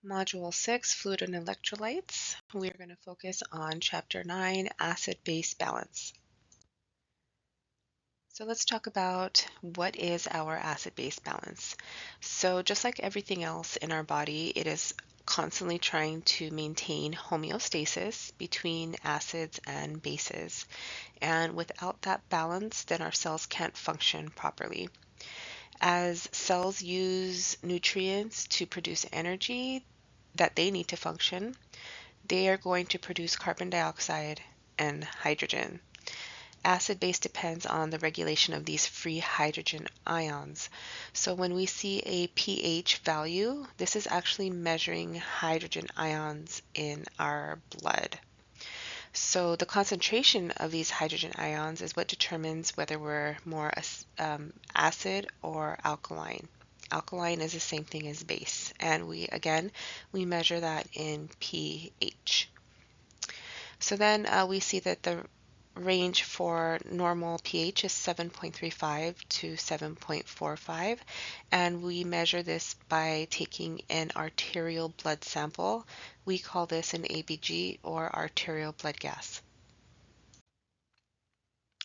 Module 6, Fluid and Electrolytes. We are going to focus on Chapter 9, Acid-Base Balance. So let's talk about what is our acid-base balance. So just like everything else in our body, it is constantly trying to maintain homeostasis between acids and bases. And without that balance, then our cells can't function properly. As cells use nutrients to produce energy that they need to function, they are going to produce carbon dioxide and hydrogen. Acid base depends on the regulation of these free hydrogen ions. So when we see a pH value, this is actually measuring hydrogen ions in our blood. So the concentration of these hydrogen ions is what determines whether we're more acid or alkaline. Alkaline is the same thing as base, and we measure that in pH. So then we see that the range for normal pH is 7.35 to 7.45, and we measure this by taking an arterial blood sample. We call this an ABG, or arterial blood gas.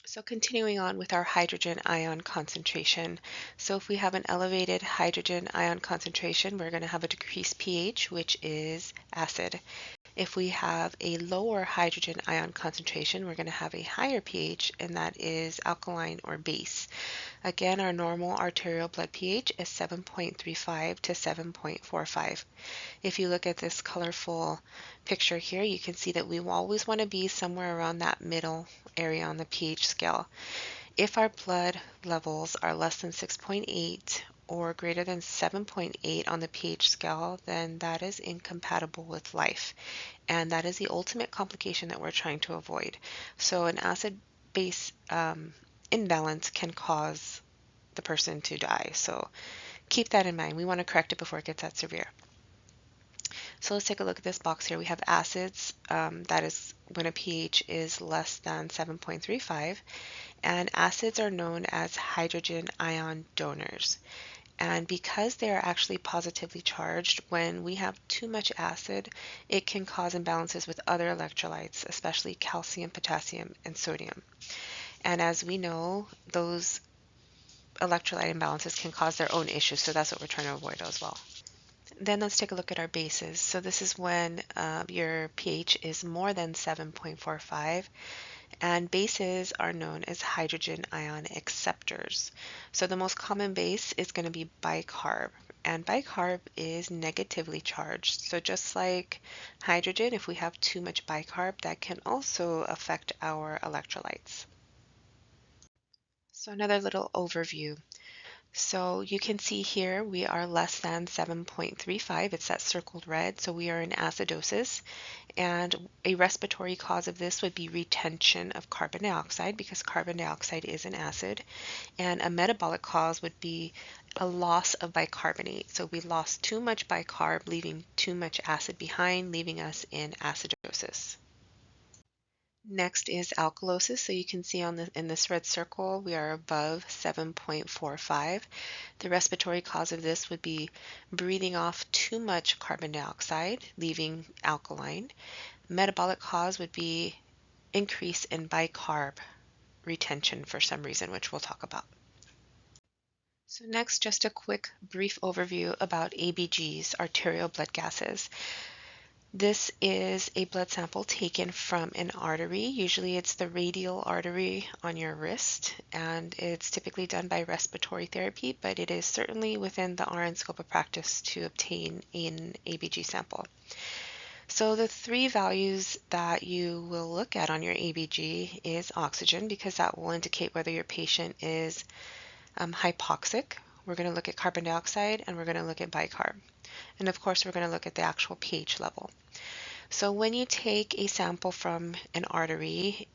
So continuing on with our hydrogen ion concentration. So if we have an elevated hydrogen ion concentration, we're going to have a decreased pH, which is acid. If we have a lower hydrogen ion concentration, we're going to have a higher pH, and that is alkaline or base. Again, our normal arterial blood pH is 7.35 to 7.45. If you look at this colorful picture here, you can see that we always want to be somewhere around that middle area on the pH scale. If our blood levels are less than 6.8 or greater than 7.8 on the pH scale, then that is incompatible with life. And that is the ultimate complication that we're trying to avoid. So an acid-base imbalance can cause the person to die. So keep that in mind. We want to correct it before it gets that severe. So let's take a look at this box here. We have acids, that is when a pH is less than 7.35, and acids are known as hydrogen ion donors. And because they are actually positively charged, when we have too much acid, it can cause imbalances with other electrolytes, especially calcium, potassium, and sodium. And as we know, those electrolyte imbalances can cause their own issues, so that's what we're trying to avoid as well. Then let's take a look at our bases. So this is when your pH is more than 7.45, and bases are known as hydrogen ion acceptors. So the most common base is going to be bicarb, and bicarb is negatively charged. So just like hydrogen, if we have too much bicarb, that can also affect our electrolytes. So another little overview. So you can see here we are less than 7.35. It's that circled red. So we are in acidosis. And a respiratory cause of this would be retention of carbon dioxide, because carbon dioxide is an acid. And a metabolic cause would be a loss of bicarbonate. So we lost too much bicarb, leaving too much acid behind, leaving us in acidosis. Next is alkalosis. So you can see in this red circle, we are above 7.45. The respiratory cause of this would be breathing off too much carbon dioxide, leaving alkaline. Metabolic cause would be increase in bicarb retention for some reason, which we'll talk about. So next, just a quick brief overview about ABGs, arterial blood gases. This is a blood sample taken from an artery. Usually it's the radial artery on your wrist, and it's typically done by respiratory therapy, but it is certainly within the RN scope of practice to obtain an ABG sample. So the three values that you will look at on your ABG is oxygen, because that will indicate whether your patient is hypoxic. We're going to look at carbon dioxide, and we're going to look at bicarb. And of course, we're going to look at the actual pH level. So when you take a sample from an artery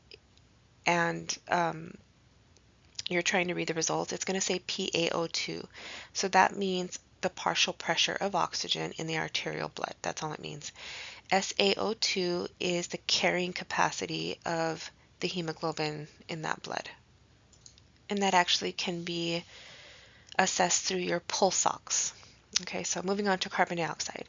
and you're trying to read the results, it's going to say PaO2. So that means the partial pressure of oxygen in the arterial blood. That's all it means. SaO2 is the carrying capacity of the hemoglobin in that blood. And that actually can be assessed through your pulse ox. Okay, so moving on to carbon dioxide.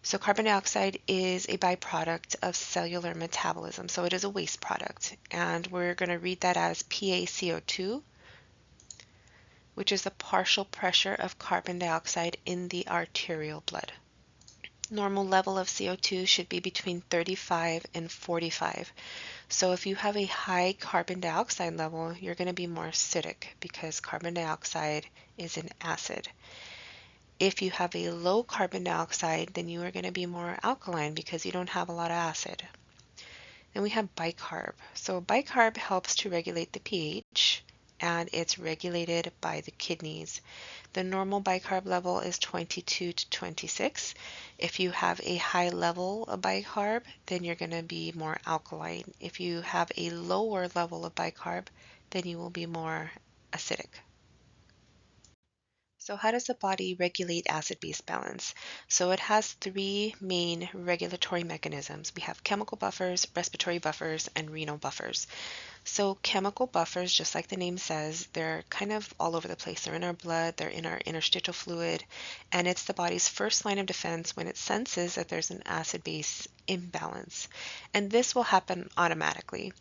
So carbon dioxide is a byproduct of cellular metabolism, so it is a waste product, and we're going to read that as PaCO2, which is the partial pressure of carbon dioxide in the arterial blood. Normal level of CO2 should be between 35 and 45. So if you have a high carbon dioxide level, you're going to be more acidic because carbon dioxide is an acid. If you have a low carbon dioxide, then you are going to be more alkaline because you don't have a lot of acid. Then we have bicarb. So bicarb helps to regulate the pH, and it's regulated by the kidneys. The normal bicarb level is 22 to 26. If you have a high level of bicarb, then you're going to be more alkaline. If you have a lower level of bicarb, then you will be more acidic. So how does the body regulate acid-base balance? So it has three main regulatory mechanisms. We have chemical buffers, respiratory buffers, and renal buffers. So chemical buffers, just like the name says, they're kind of all over the place. They're in our blood, they're in our interstitial fluid, and it's the body's first line of defense when it senses that there's an acid-base imbalance. And this will happen automatically.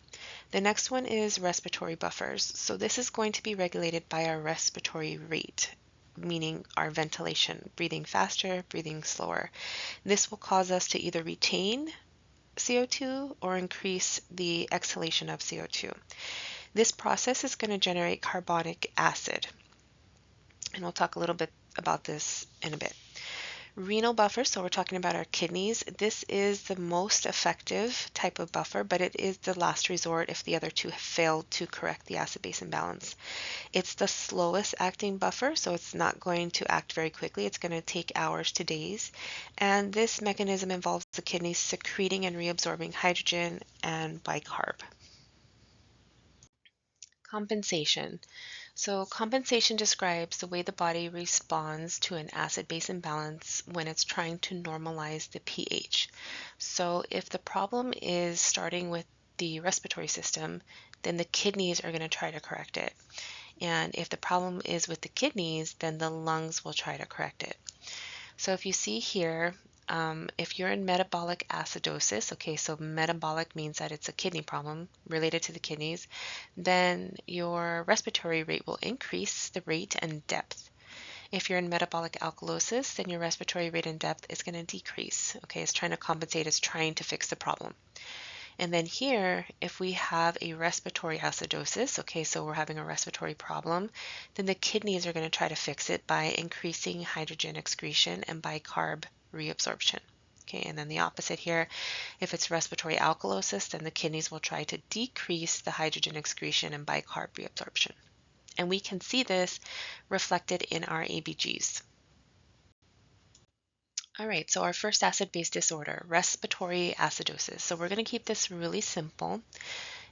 The next one is respiratory buffers. So this is going to be regulated by our respiratory rate, meaning our ventilation, breathing faster, breathing slower. This will cause us to either retain CO2 or increase the exhalation of CO2. This process is going to generate carbonic acid, and we'll talk a little bit about this in a bit. Renal buffer, so we're talking about our kidneys. This is the most effective type of buffer, but it is the last resort if the other two have failed to correct the acid-base imbalance. It's the slowest acting buffer, so it's not going to act very quickly. It's going to take hours to days. And this mechanism involves the kidneys secreting and reabsorbing hydrogen and bicarb. Compensation. So compensation describes the way the body responds to an acid-base imbalance when it's trying to normalize the pH. So if the problem is starting with the respiratory system, then the kidneys are going to try to correct it. And if the problem is with the kidneys, then the lungs will try to correct it. So if you see here, if you're in metabolic acidosis, okay, so metabolic means that it's a kidney problem related to the kidneys, then your respiratory rate will increase the rate and depth. If you're in metabolic alkalosis, then your respiratory rate and depth is going to decrease. Okay, it's trying to compensate, it's trying to fix the problem. And then here, if we have a respiratory acidosis, okay, so we're having a respiratory problem, then the kidneys are going to try to fix it by increasing hydrogen excretion and bicarb reabsorption. Okay, and then the opposite here, if it's respiratory alkalosis, then the kidneys will try to decrease the hydrogen excretion and bicarb reabsorption. And we can see this reflected in our ABGs. All right, so our first acid-base disorder, respiratory acidosis. So we're going to keep this really simple,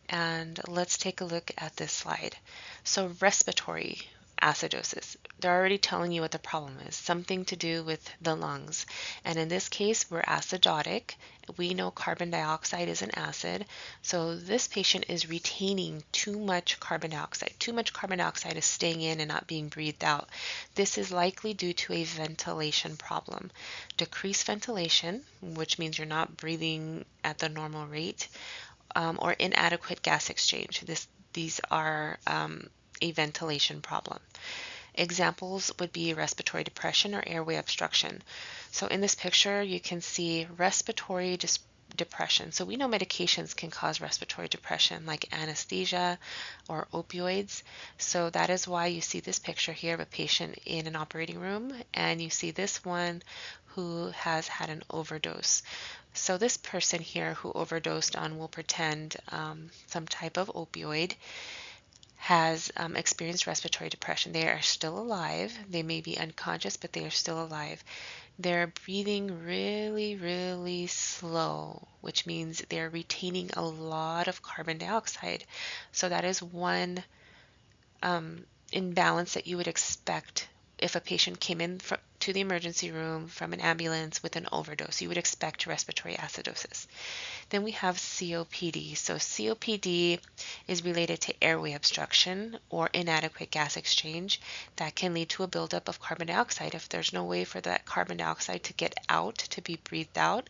and let's take a look at this slide. So respiratory acidosis, they're already telling you what the problem is, something to do with the lungs. And in this case, we're acidotic. We know carbon dioxide is an acid, so this patient is retaining too much carbon dioxide. Too much carbon dioxide is staying in and not being breathed out. This is likely due to a ventilation problem. Decreased ventilation, which means you're not breathing at the normal rate, or inadequate gas exchange. These are a ventilation problem. Examples would be respiratory depression or airway obstruction. So in this picture, you can see respiratory depression. So we know medications can cause respiratory depression like anesthesia or opioids. So that is why you see this picture here of a patient in an operating room, and you see this one who has had an overdose. So this person here who overdosed on, we'll pretend, some type of opioid, has experienced respiratory depression. They are still alive. They may be unconscious, but they are still alive. They're breathing really, really slow, which means they're retaining a lot of carbon dioxide. So that is one imbalance that you would expect if a patient came in to the emergency room from an ambulance with an overdose. You would expect respiratory acidosis. Then we have COPD. So COPD is related to airway obstruction or inadequate gas exchange that can lead to a buildup of carbon dioxide. If there's no way for that carbon dioxide to get out, to be breathed out,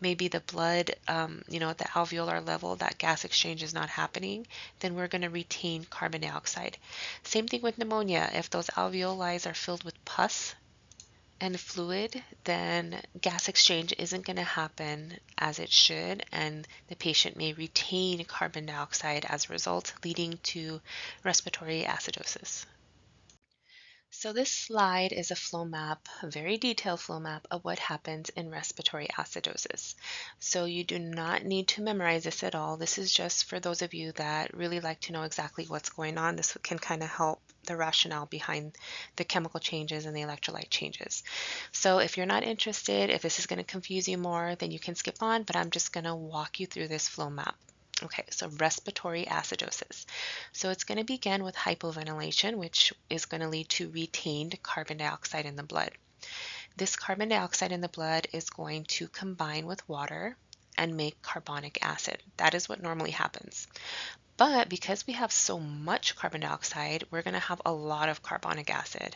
maybe the blood, at the alveolar level, that gas exchange is not happening, then we're going to retain carbon dioxide. Same thing with pneumonia. If those alveoli are filled with pus, and fluid, then gas exchange isn't going to happen as it should, and the patient may retain carbon dioxide as a result, leading to respiratory acidosis. So this slide is a flow map, a very detailed flow map of what happens in respiratory acidosis. So you do not need to memorize this at all. This is just for those of you that really like to know exactly what's going on. This can kind of help the rationale behind the chemical changes and the electrolyte changes. So if you're not interested, if this is going to confuse you more, then you can skip on, but I'm just going to walk you through this flow map. Okay, so respiratory acidosis. So it's going to begin with hypoventilation, which is going to lead to retained carbon dioxide in the blood. This carbon dioxide in the blood is going to combine with water and make carbonic acid. That is what normally happens. But because we have so much carbon dioxide, we're going to have a lot of carbonic acid.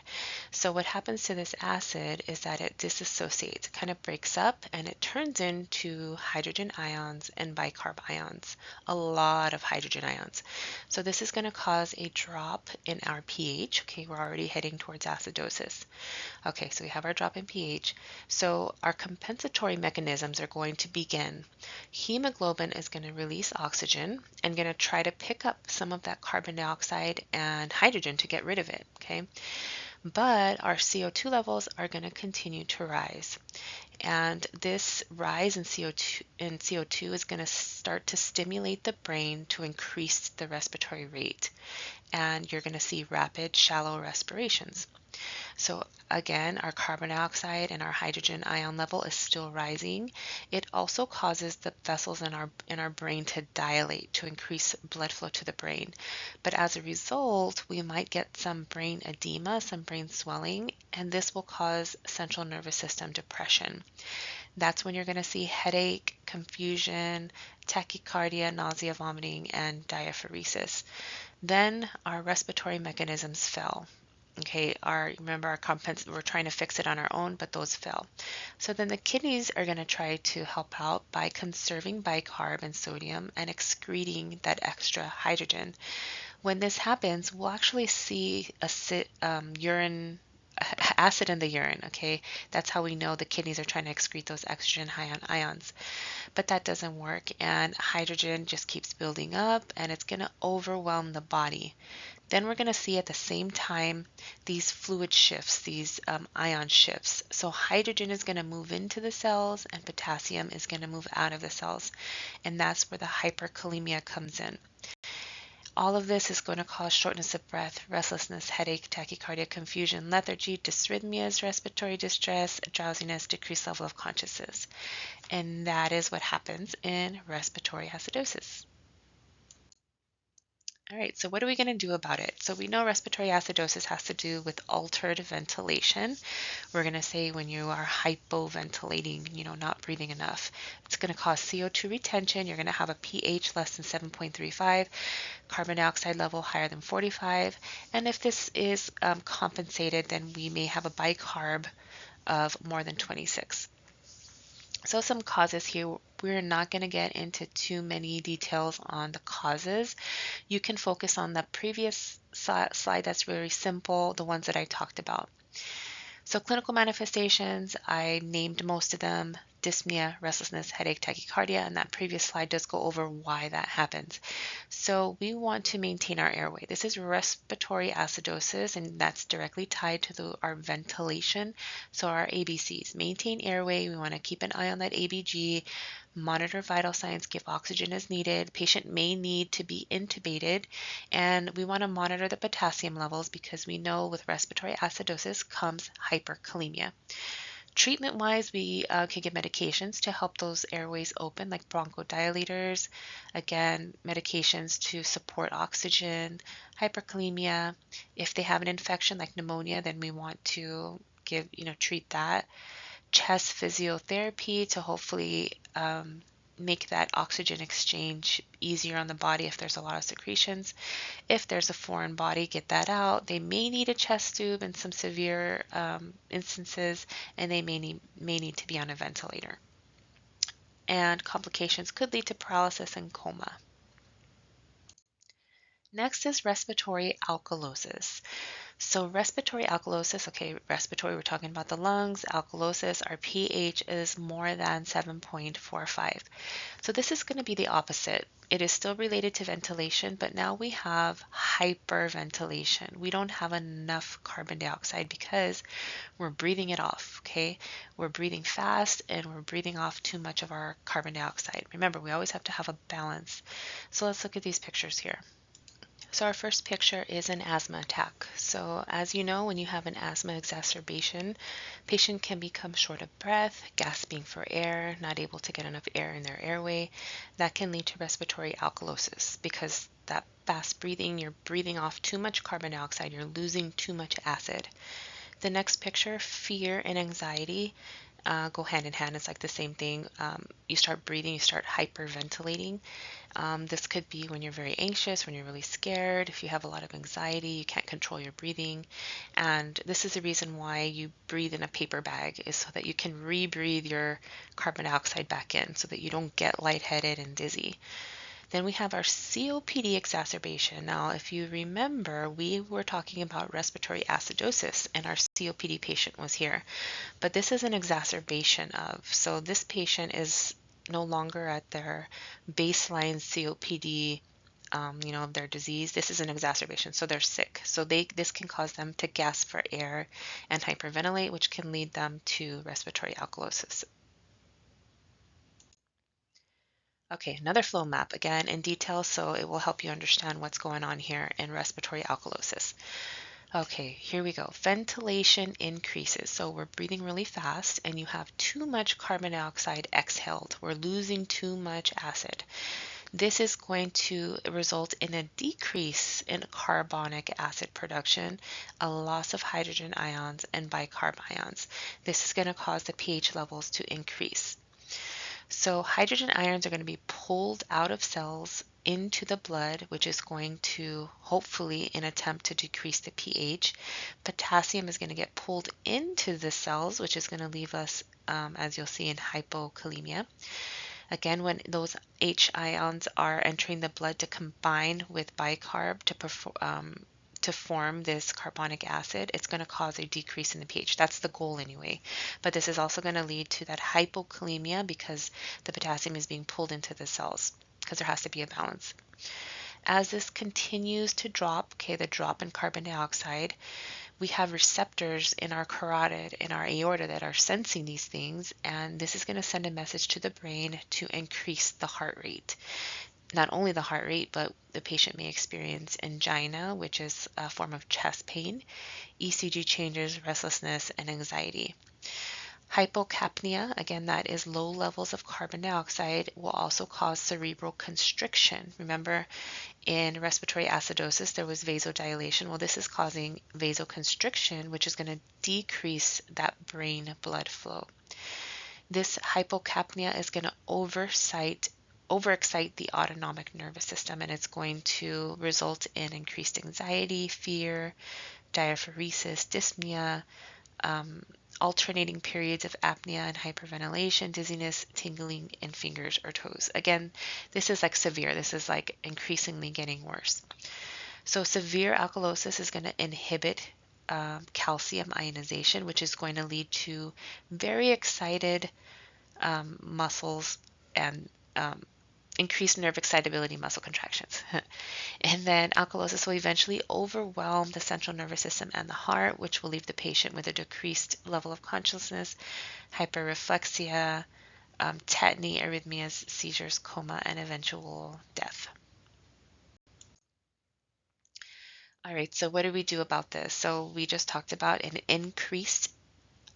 So what happens to this acid is that it disassociates, kind of breaks up, and it turns into hydrogen ions and bicarb ions, a lot of hydrogen ions. So this is going to cause a drop in our pH. Okay, we're already heading towards acidosis. Okay, so we have our drop in pH. So our compensatory mechanisms are going to begin. Hemoglobin is going to release oxygen and going to try to pick up some of that carbon dioxide and hydrogen to get rid of it, okay? But our CO2 levels are going to continue to rise. And this rise in CO2 is going to start to stimulate the brain to increase the respiratory rate. And you're going to see rapid, shallow respirations. So again, our carbon dioxide and our hydrogen ion level is still rising. It also causes the vessels in our brain to dilate, to increase blood flow to the brain. But as a result, we might get some brain edema, some brain swelling, and this will cause central nervous system depression. That's when you're going to see headache, confusion, tachycardia, nausea, vomiting, and diaphoresis. Then our respiratory mechanisms fail. Okay, remember we're trying to fix it on our own, but those fail. So then the kidneys are going to try to help out by conserving bicarb and sodium and excreting that extra hydrogen. When this happens, we'll actually see urine acid in the urine. Okay, that's how we know the kidneys are trying to excrete those oxygen ions. But that doesn't work, and hydrogen just keeps building up, and it's going to overwhelm the body. Then we're going to see at the same time these fluid shifts, these ion shifts. So hydrogen is going to move into the cells and potassium is going to move out of the cells. And that's where the hyperkalemia comes in. All of this is going to cause shortness of breath, restlessness, headache, tachycardia, confusion, lethargy, dysrhythmias, respiratory distress, drowsiness, decreased level of consciousness. And that is what happens in respiratory acidosis. All right, so what are we going to do about it? So we know respiratory acidosis has to do with altered ventilation. We're going to say when you are hypoventilating, not breathing enough, it's going to cause CO2 retention. You're going to have a pH less than 7.35, carbon dioxide level higher than 45. And if this is compensated, then we may have a bicarb of more than 26. So some causes here. We're not going to get into too many details on the causes. You can focus on the previous slide that's very simple, the ones that I talked about. So clinical manifestations, I named most of them: dyspnea, restlessness, headache, tachycardia, and that previous slide does go over why that happens. So we want to maintain our airway. This is respiratory acidosis, and that's directly tied to our ventilation. So our ABCs: maintain airway, we want to keep an eye on that ABG, monitor vital signs, give oxygen as needed. Patient may need to be intubated, and we want to monitor the potassium levels because we know with respiratory acidosis comes hyperkalemia. Treatment-wise, we can give medications to help those airways open, like bronchodilators. Again, medications to support oxygen, hyperkalemia. If they have an infection like pneumonia, then we want to treat that. Chest physiotherapy to hopefully make that oxygen exchange easier on the body if there's a lot of secretions. If there's a foreign body, get that out. They may need a chest tube in some severe instances, and they may need to be on a ventilator. And complications could lead to paralysis and coma. Next is respiratory alkalosis. So respiratory alkalosis, okay, respiratory, we're talking about the lungs. Alkalosis, our pH is more than 7.45. So this is going to be the opposite. It is still related to ventilation, but now we have hyperventilation. We don't have enough carbon dioxide because we're breathing it off, okay? We're breathing fast and we're breathing off too much of our carbon dioxide. Remember, we always have to have a balance. So let's look at these pictures here. So our first picture is an asthma attack. So as you know, when you have an asthma exacerbation, patient can become short of breath, gasping for air, not able to get enough air in their airway. That can lead to respiratory alkalosis because that fast breathing, you're breathing off too much carbon dioxide, you're losing too much acid. The next picture, fear and anxiety go hand in hand. It's like the same thing. You start breathing, you start hyperventilating. This could be when you're very anxious, when you're really scared, if you have a lot of anxiety, you can't control your breathing. And this is the reason why you breathe in a paper bag, is so that you can rebreathe your carbon dioxide back in so that you don't get lightheaded and dizzy. Then we have our COPD exacerbation. Now, if you remember, we were talking about respiratory acidosis and our COPD patient was here. But this is an exacerbation of, so this patient is no longer at their baseline COPD, of their disease. This is an exacerbation, so they're sick. So this can cause them to gasp for air and hyperventilate, which can lead them to respiratory alkalosis. Okay, another flow map, again in detail, so it will help you understand what's going on here in respiratory alkalosis. Okay, here we go. Ventilation increases. So we're breathing really fast and you have too much carbon dioxide exhaled. We're losing too much acid. This is going to result in a decrease in carbonic acid production, a loss of hydrogen ions and bicarb ions. This is going to cause the pH levels to increase. So hydrogen ions are going to be pulled out of cells into the blood, which is going to hopefully in attempt to decrease the pH. Potassium is going to get pulled into the cells, which is going to leave us, as you'll see, in hypokalemia. Again, when those H ions are entering the blood to combine with bicarb to form this carbonic acid, it's going to cause a decrease in the pH. That's the goal anyway. But this is also going to lead to that hypokalemia because the potassium is being pulled into the cells because there has to be a balance. As this continues to drop, okay, the drop in carbon dioxide, we have receptors in our carotid, in our aorta that are sensing these things, and this is going to send a message to the brain to increase the heart rate. Not only the heart rate, but the patient may experience angina, which is a form of chest pain, ECG changes, restlessness, and anxiety. Hypocapnia, again, that is low levels of carbon dioxide, will also cause cerebral constriction. Remember, in respiratory acidosis, there was vasodilation. Well, this is causing vasoconstriction, which is going to decrease that brain blood flow. This hypocapnia is going to overexcite the autonomic nervous system, and it's going to result in increased anxiety, fear, diaphoresis, dyspnea, alternating periods of apnea and hyperventilation, dizziness, tingling in fingers or toes. Again, this is like severe. This is like increasingly getting worse. So severe alkalosis is going to inhibit calcium ionization, which is going to lead to very excited muscles and increased nerve excitability, muscle contractions. And then alkalosis will eventually overwhelm the central nervous system and the heart, which will leave the patient with a decreased level of consciousness, hyperreflexia, tetany, arrhythmias, seizures, coma, and eventual death. All right, so what do we do about this? So we just talked about an increased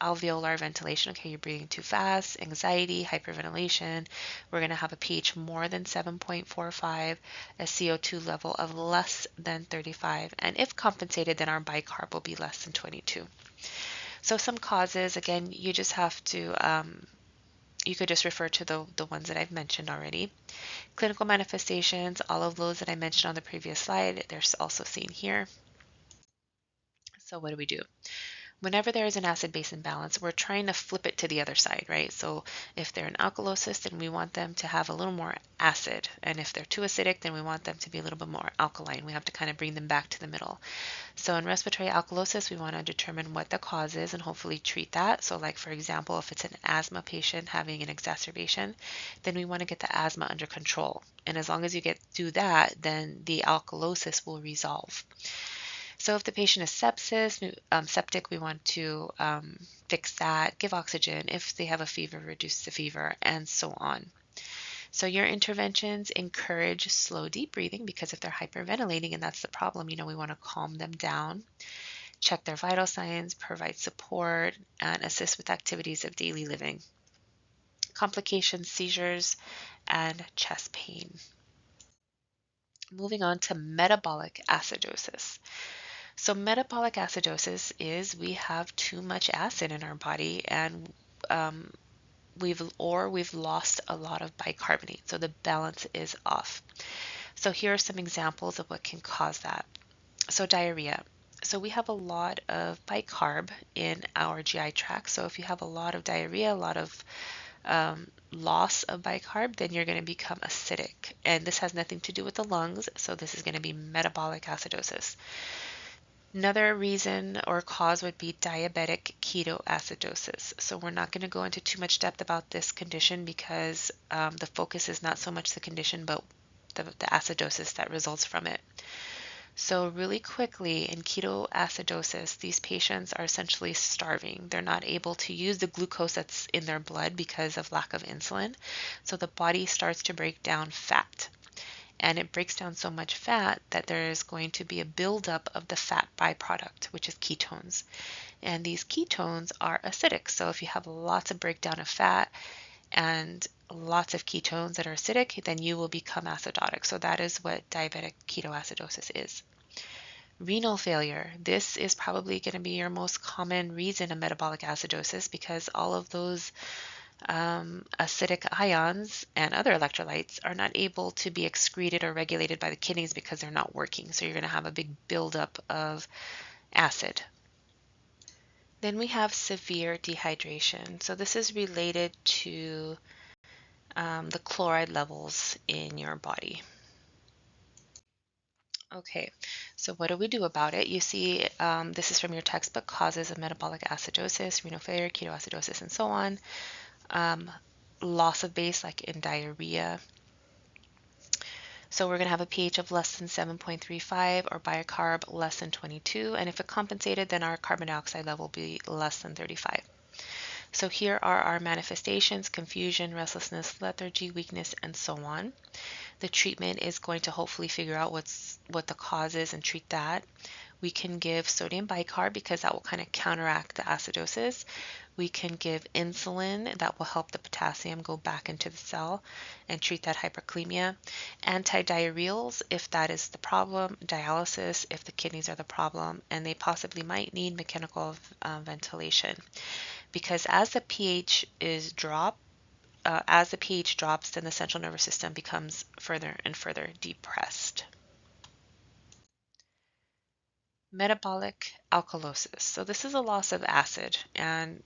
alveolar ventilation. Okay, you're breathing too fast, anxiety, hyperventilation. We're going to have a pH more than 7.45, a CO2 level of less than 35, and if compensated, then our bicarb will be less than 22. So some causes, again, you just have to, you could just refer to the ones that I've mentioned already. Clinical manifestations, all of those that I mentioned on the previous slide, they're also seen here. So what do we do? Whenever there is an acid-base imbalance, we're trying to flip it to the other side, right? So if they're an alkalosis, then we want them to have a little more acid. And if they're too acidic, then we want them to be a little bit more alkaline. We have to kind of bring them back to the middle. So in respiratory alkalosis, we want to determine what the cause is and hopefully treat that. So like, for example, if it's an asthma patient having an exacerbation, then we want to get the asthma under control. And as long as you do that, then the alkalosis will resolve. So if the patient is septic, we want to fix that, give oxygen. If they have a fever, reduce the fever, and so on. So your interventions encourage slow, deep breathing because if they're hyperventilating and that's the problem, we want to calm them down, check their vital signs, provide support, and assist with activities of daily living. Complications, seizures, and chest pain. Moving on to metabolic acidosis. So metabolic acidosis is we have too much acid in our body and we've lost a lot of bicarbonate. So the balance is off. So here are some examples of what can cause that. So diarrhea. So we have a lot of bicarb in our GI tract. So if you have a lot of diarrhea, a lot of loss of bicarb, then you're going to become acidic. And this has nothing to do with the lungs. So this is going to be metabolic acidosis. Another reason or cause would be diabetic ketoacidosis. So we're not going to go into too much depth about this condition because the focus is not so much the condition, but the acidosis that results from it. So really quickly, in ketoacidosis, these patients are essentially starving. They're not able to use the glucose that's in their blood because of lack of insulin. So the body starts to break down fat. And it breaks down so much fat that there is going to be a buildup of the fat byproduct, which is ketones. And these ketones are acidic. So if you have lots of breakdown of fat and lots of ketones that are acidic, then you will become acidotic. So that is what diabetic ketoacidosis is. Renal failure. This is probably going to be your most common reason of metabolic acidosis because all of those acidic ions and other electrolytes are not able to be excreted or regulated by the kidneys because they're not working. So you're going to have a big buildup of acid. Then we have severe dehydration. So this is related to the chloride levels in your body. Okay, so what do we do about it? You see, this is from your textbook, causes of metabolic acidosis, renal failure, ketoacidosis, and so on. Loss of base, like in diarrhea. So we're going to have a pH of less than 7.35 or bicarb less than 22. And if it compensated, then our carbon dioxide level will be less than 35. So here are our manifestations: confusion, restlessness, lethargy, weakness, and so on. The treatment is going to hopefully figure out what the cause is and treat that. We can give sodium bicarb because that will kind of counteract the acidosis. We can give insulin that will help the potassium go back into the cell and treat that hyperkalemia. Antidiarrheals if that is the problem, dialysis if the kidneys are the problem, and they possibly might need mechanical ventilation. Because as the pH drops, then the central nervous system becomes further and further depressed. Metabolic alkalosis. So this is a loss of acid, and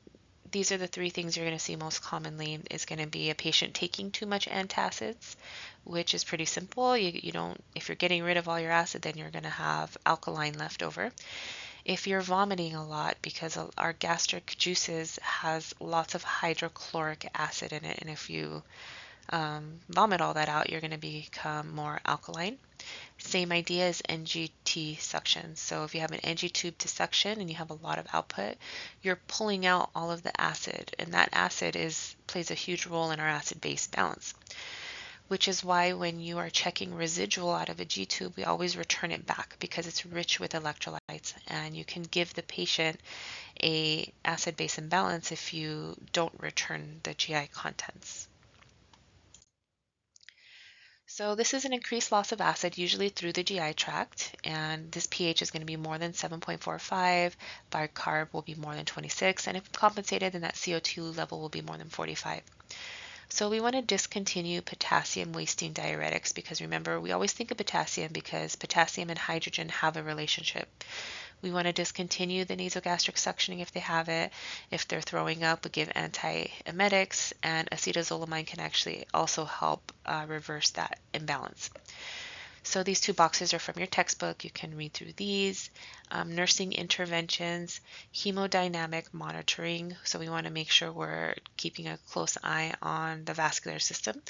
these are the three things you're going to see most commonly is going to be a patient taking too much antacids, which is pretty simple. You don't, if you're getting rid of all your acid, then you're going to have alkaline left over. If you're vomiting a lot, because our gastric juices has lots of hydrochloric acid in it, and if you vomit all that out, you're going to become more alkaline. Same idea as NGT suction. So if you have an NG tube to suction and you have a lot of output, you're pulling out all of the acid, and that acid plays a huge role in our acid-base balance, which is why when you are checking residual out of a G tube, we always return it back because it's rich with electrolytes, and you can give the patient a acid-base imbalance if you don't return the GI contents. So this is an increased loss of acid, usually through the GI tract, and this pH is going to be more than 7.45, bicarb will be more than 26, and if compensated, then that CO2 level will be more than 45. So we want to discontinue potassium wasting diuretics because remember, we always think of potassium because potassium and hydrogen have a relationship. We want to discontinue the nasogastric suctioning if they have it. If they're throwing up, we give antiemetics, and acetazolamide can actually also help reverse that imbalance. So these two boxes are from your textbook. You can read through these. Nursing interventions, hemodynamic monitoring. So we want to make sure we're keeping a close eye on the vascular system.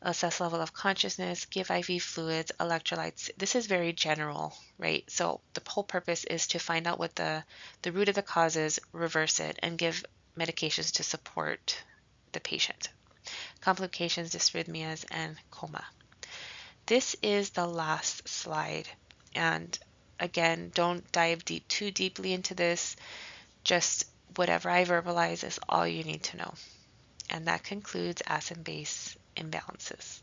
Assess level of consciousness, give IV fluids, electrolytes. This is very general, right? So the whole purpose is to find out what the root of the cause is, reverse it, and give medications to support the patient. Complications, dysrhythmias, and coma. This is the last slide. And again, don't dive too deeply into this. Just whatever I verbalize is all you need to know. And that concludes acid-base imbalances.